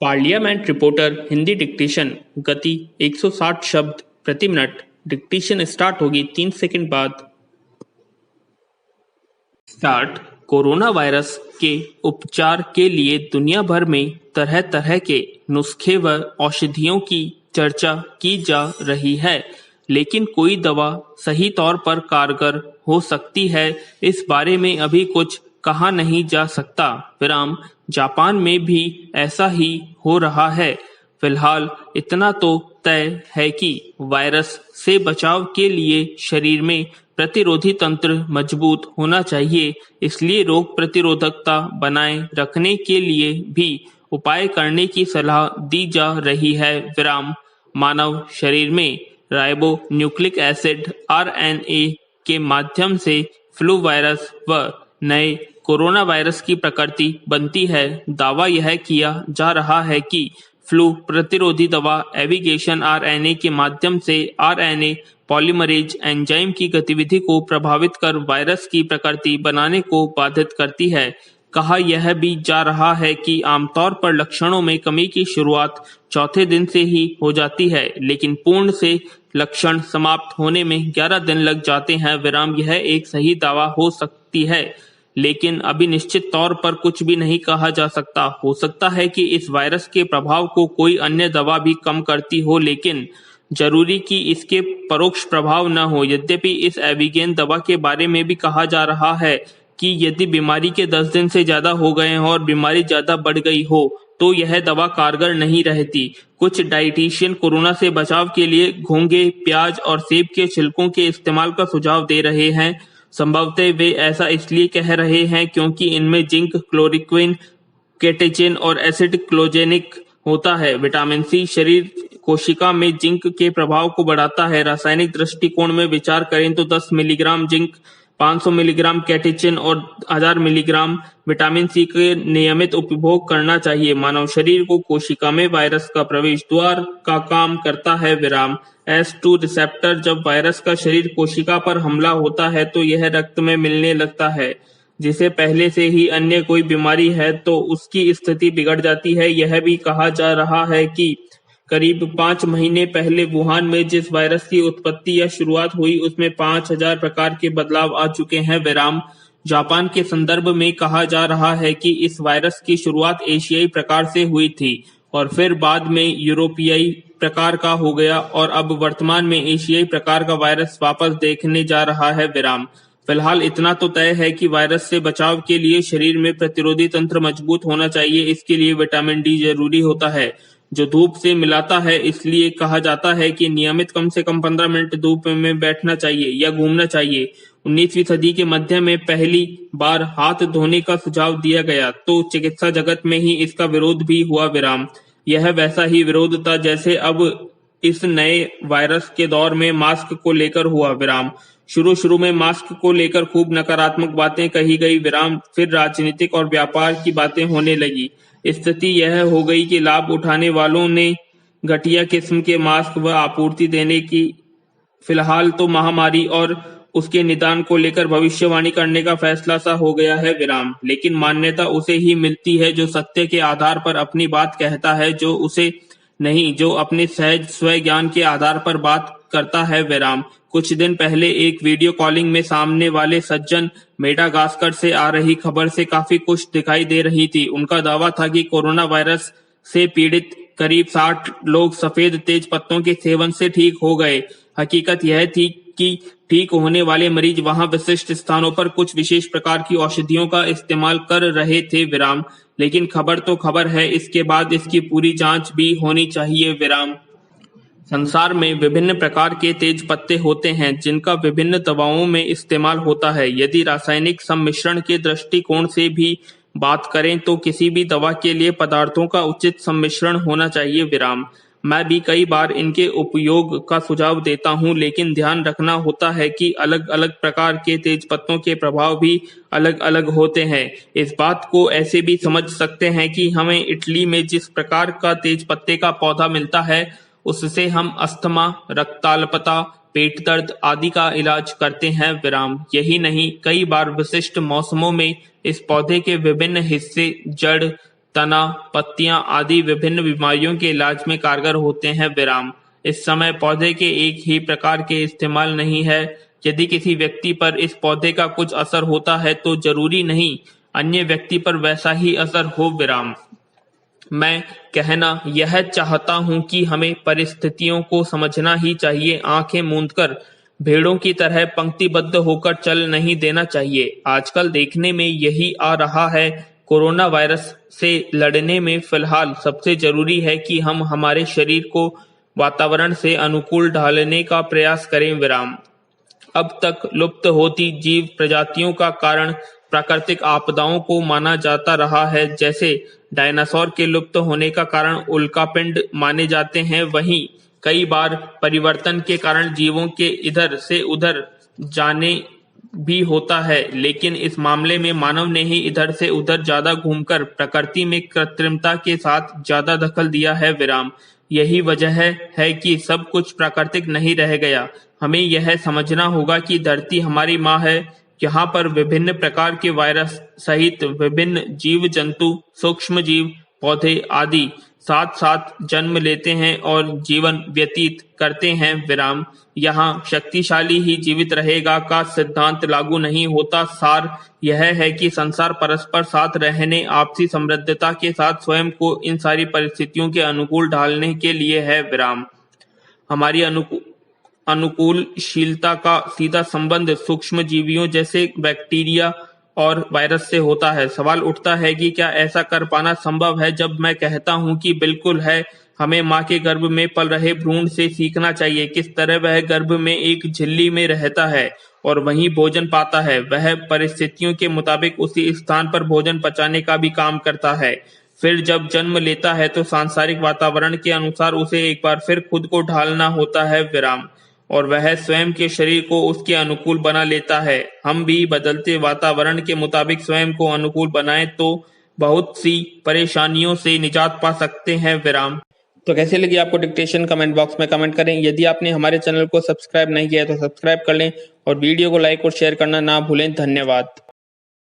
Parliament reporter Hindi dictation गति 160 शब्द प्रति मिनट। डिक्टेशन स्टार्ट होगी 3 सेकंड बाद। स्टार्ट। कोरोना वायरस के उपचार के लिए दुनिया भर में तरह तरह के नुस्खे व औषधियों की चर्चा की जा रही है, लेकिन कोई दवा सही तौर पर कारगर हो सकती है इस बारे में अभी कुछ कहा नहीं जा सकता। विराम। जापान में भी ऐसा ही हो रहा है। फिलहाल इतना तो तय है कि वायरस से बचाव के लिए शरीर में प्रतिरोधी तंत्र मजबूत होना चाहिए, इसलिए रोग प्रतिरोधकता बनाए रखने के लिए भी उपाय करने की सलाह दी जा रही है। विराम। मानव शरीर में राइबो न्यूक्लिक एसिड आरएनए के माध्यम से फ्लू वायरस व नए कोरोना वायरस की प्रकृति बनती है। दावा यह किया जा रहा है कि फ्लू प्रतिरोधी दवा एविगेशन आरएनए के माध्यम से आरएनए पॉलीमरेज एंजाइम की गतिविधि को प्रभावित कर वायरस की प्रकृति बनाने को बाधित करती है। कहा यह भी जा रहा है कि आमतौर पर लक्षणों में कमी की शुरुआत चौथे दिन से ही हो जाती है, लेकिन पूर्ण से लक्षण समाप्त होने में 11 दिन लग जाते हैं। विराम। यह एक सही दावा हो सकती है, लेकिन अभी निश्चित तौर पर कुछ भी नहीं कहा जा सकता। हो सकता है कि इस वायरस के प्रभाव को कोई अन्य दवा भी कम करती हो, लेकिन जरूरी कि इसके परोक्ष प्रभाव न हो। यद्यपि इस एविगेन दवा के बारे में भी कहा जा रहा है कि यदि बीमारी के 10 दिन से ज्यादा हो गए हों और बीमारी ज्यादा बढ़ गई हो तो यह दवा कारगर नहीं रहती। कुछ डाइटिशियन कोरोना से बचाव के लिए घोंगे, प्याज और सेब के छिलकों के इस्तेमाल का सुझाव दे रहे हैं। संभवतः वे ऐसा इसलिए कह रहे हैं क्योंकि इनमें जिंक, क्लोरोक्विन, केटेचिन और एसिड क्लोजेनिक होता है। विटामिन सी शरीर कोशिका में जिंक के प्रभाव को बढ़ाता है। रासायनिक दृष्टिकोण में विचार करें तो 10 मिलीग्राम जिंक, 500 मिलीग्राम केटेचिन और 1000 मिलीग्राम विटामिन सी के नियमित उपभोग करना चाहिए। मानव शरीर को कोशिका में वायरस का प्रवेश द्वार का काम करता है। विराम। S2 रिसेप्टर जब वायरस का शरीर कोशिका पर हमला होता है तो यह रक्त में मिलने लगता है। जिसे पहले से ही अन्य कोई बीमारी है तो उसकी स्थिति बिगड़ जाती है। यह भी कहा जा रहा है कि करीब 5 महीने पहले वुहान में जिस वायरस की उत्पत्ति या शुरुआत हुई उसमें 5000 प्रकार के बदलाव आ चुके हैं। विराम। जापान के संदर्भ में कहा जा रहा है कि इस वायरस की शुरुआत एशियाई प्रकार से हुई थी और फिर बाद में यूरोपीय प्रकार का हो गया और अब वर्तमान में एशियाई प्रकार का वायरस वापस देखने जा रहा है। विराम। फिलहाल इतना तो तय है कि वायरस से बचाव के लिए शरीर में प्रतिरोधी तंत्र मजबूत होना चाहिए। इसके लिए विटामिन डी जरूरी होता है जो धूप से मिलाता है। इसलिए कहा जाता है कि नियमित कम से कम 15 मिनट धूप में बैठना चाहिए या घूमना चाहिए। 19वीं सदी के मध्य में पहली बार हाथ धोने का सुझाव दिया गया तो चिकित्सा जगत में ही इसका विरोध भी हुआ। विराम। यह वैसा ही विरोध था जैसे अब इस नए वायरस के दौर में मास्क को लेकर हुआ। विराम। शुरू में मास्क को लेकर खूब नकारात्मक बातें कही गई। विराम। फिर राजनीतिक और व्यापार की बातें होने लगी। स्थिति यह हो गई कि लाभ उठाने वालों ने घटिया किस्म के मास्क व आपूर्ति देने की। फिलहाल तो महामारी और उसके निदान को लेकर भविष्यवाणी करने का फैसला सा हो गया है। विराम। लेकिन मान्यता उसे ही मिलती है जो सत्य के आधार पर अपनी बात कहता है, जो उसे नहीं जो अपने सहज स्व ज्ञान के आधार पर बात करता है। विराम। कुछ दिन पहले एक वीडियो कॉलिंग में सामने वाले सज्जन मेडागास्कर से आ रही खबर से काफी खुश दिखाई दे रही थी। उनका दावा था कि कोरोना वायरस से पीड़ित करीब 60 लोग सफेद तेज पत्तों के सेवन से ठीक हो गए। हकीकत यह थी कि ठीक होने वाले मरीज वहां विशिष्ट स्थानों पर कुछ विशेष प्रकार की औषधियों का इस्तेमाल कर रहे थे। विराम। लेकिन खबर तो खबर है, इसके बाद इसकी पूरी जांच भी होनी चाहिए। विराम। संसार में विभिन्न प्रकार के तेज पत्ते होते हैं जिनका विभिन्न दवाओं में इस्तेमाल होता है। यदि रासायनिक सम्मिश्रण के दृष्टिकोण से भी बात करें तो किसी भी दवा के लिए पदार्थों का उचित सम्मिश्रण होना चाहिए। विराम। मैं भी कई बार इनके उपयोग का सुझाव देता हूं, लेकिन ध्यान रखना होता है कि अलग अलग प्रकार के तेज पत्तों के प्रभाव भी अलग अलग होते हैं। इस बात को ऐसे भी समझ सकते हैं कि हमें इटली में जिस प्रकार का तेज पत्ते का पौधा मिलता है उससे हम अस्थमा, रक्ताल्पता, पेट दर्द आदि का इलाज करते हैं। विराम। यही नहीं, कई बार विशिष्ट मौसमों में इस पौधे के विभिन्न हिस्से, जड़, तना, पत्तियां आदि विभिन्न बीमारियों के इलाज में कारगर होते हैं। विराम। इस समय पौधे के एक ही प्रकार के इस्तेमाल नहीं है। यदि किसी व्यक्ति पर इस पौधे का कुछ असर होता है तो जरूरी नहीं अन्य व्यक्ति पर वैसा ही असर हो। विराम। मैं कहना यह चाहता हूं कि हमें परिस्थितियों को समझना ही चाहिए। आंखें मूंदकर भेड़ों की तरह पंक्तिबद्ध होकर चल नहीं देना चाहिए। आजकल देखने में यही आ रहा है। कोरोना वायरस से लड़ने में फिलहाल सबसे जरूरी है कि हम हमारे शरीर को वातावरण से अनुकूल ढालने का प्रयास करें। विराम। अब तक लुप्त होती जीव प्रजातियों का कारण प्राकृतिक आपदाओं को माना जाता रहा है। जैसे डायनासोर के लुप्त होने का कारण उल्कापिंड माने जाते हैं, वहीं कई बार परिवर्तन के कारण जीवों के इधर से उधर जाने भी होता है। लेकिन इस मामले में मानव ने ही इधर से उधर ज्यादा घूमकर प्रकृति में कृत्रिमता के साथ ज्यादा दखल दिया है। विराम। यही वजह है कि सब कुछ प्राकृतिक नहीं रह गया। हमें यह समझना होगा कि धरती हमारी माँ है। यहाँ पर विभिन्न प्रकार के वायरस सहित विभिन्न जीव जंतु, सूक्ष्म जीव, पौधे आदि साथ साथ जन्म लेते हैं और जीवन व्यतीत करते हैं। विराम। यहाँ शक्तिशाली ही जीवित रहेगा का सिद्धांत लागू नहीं होता। सार यह है कि संसार परस्पर साथ रहने, आपसी समृद्धता के साथ स्वयं को इन सारी परिस्थितियों के अनुकूल ढालने के लिए है। विराम। हमारी अनुकूलशीलता का सीधा संबंध सूक्ष्म जीवियों जैसे बैक्टीरिया और वायरस से होता है। सवाल उठता है कि क्या ऐसा कर पाना संभव है? जब मैं कहता हूं कि बिल्कुल है, हमें माँ के गर्भ में पल रहे भ्रूण से सीखना चाहिए किस तरह वह गर्भ में एक झिल्ली में रहता है और वहीं भोजन पाता है। वह परिस्थितियों के मुताबिक उसी स्थान पर भोजन पचाने का भी काम करता है। फिर जब जन्म लेता है तो सांसारिक वातावरण के अनुसार उसे एक बार फिर खुद को ढालना होता है। विराम। और वह स्वयं के शरीर को उसके अनुकूल बना लेता है। हम भी बदलते वातावरण के मुताबिक स्वयं को अनुकूल बनाएं तो बहुत सी परेशानियों से निजात पा सकते हैं। विराम। तो कैसी लगी आपको डिक्टेशन? कमेंट बॉक्स में कमेंट करें। यदि आपने हमारे चैनल को सब्सक्राइब नहीं किया तो सब्सक्राइब कर लें और वीडियो को लाइक और शेयर करना ना भूलें। धन्यवाद।